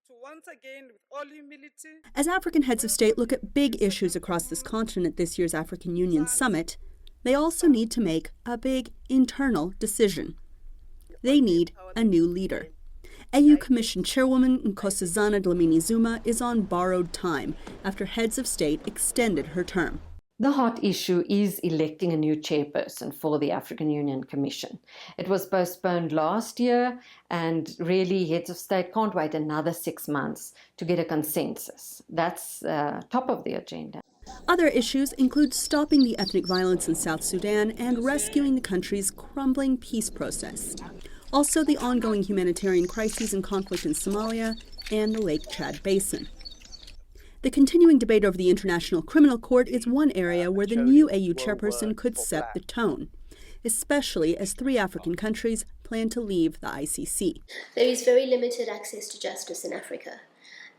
to once again, with all humility, As African heads of state look at big issues across this continent at this year's African Union Summit, they also need to make a big internal decision. They need a new leader. AU Commission Chairwoman Nkosazana Dlamini-Zuma is on borrowed time after heads of state extended her term. The hot issue is electing a new chairperson for the African Union Commission. It was postponed last year, and really heads of state can't wait another 6 months to get a consensus. That's top of the agenda. Other issues include stopping the ethnic violence in South Sudan and rescuing the country's crumbling peace process. Also, the ongoing humanitarian crises and conflict in Somalia and the Lake Chad Basin. The continuing debate over the International Criminal Court is one area where the new AU chairperson could set the tone, especially as 3 African countries plan to leave the ICC. There is very limited access to justice in Africa.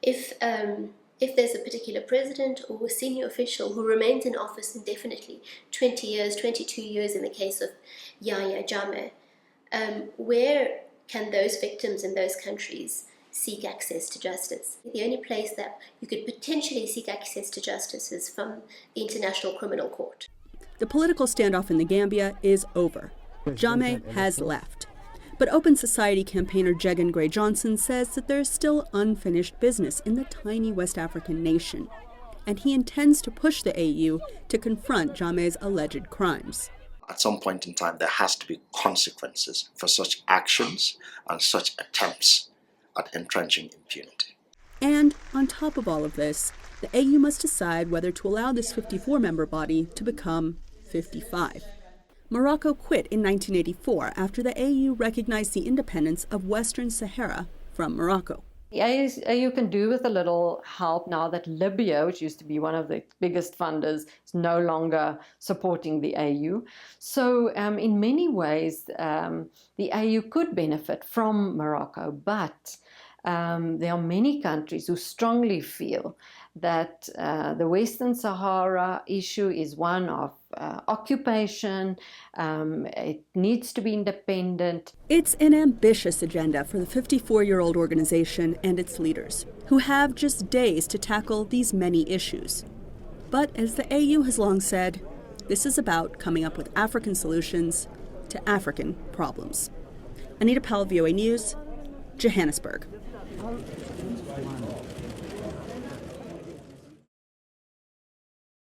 If there's a particular president or a senior official who remains in office indefinitely, 20 years, 22 years in the case of Yahya Jammeh, where can those victims in those countries seek access to justice? The only place that you could potentially seek access to justice is from the International Criminal Court. The political standoff in the Gambia is over. Jammeh has left. But Open Society campaigner Jegan Gray Johnson says that there is still unfinished business in the tiny West African nation, and he intends to push the AU to confront Jammeh's alleged crimes. At some point in time, there has to be consequences for such actions and such attempts at entrenching impunity. And on top of all of this, the AU must decide whether to allow this 54-member body to become 55. Morocco quit in 1984 after the AU recognized the independence of Western Sahara from Morocco. The AU can do with a little help now that Libya, which used to be one of the biggest funders, is no longer supporting the AU. So in many ways, the AU could benefit from Morocco, but there are many countries who strongly feel that the Western Sahara issue is one of occupation. It needs to be independent. It's an ambitious agenda for the 54-year-old organization and its leaders, who have just days to tackle these many issues. But as the AU has long said, this is about coming up with African solutions to African problems. Anita Powell, VOA News, Johannesburg.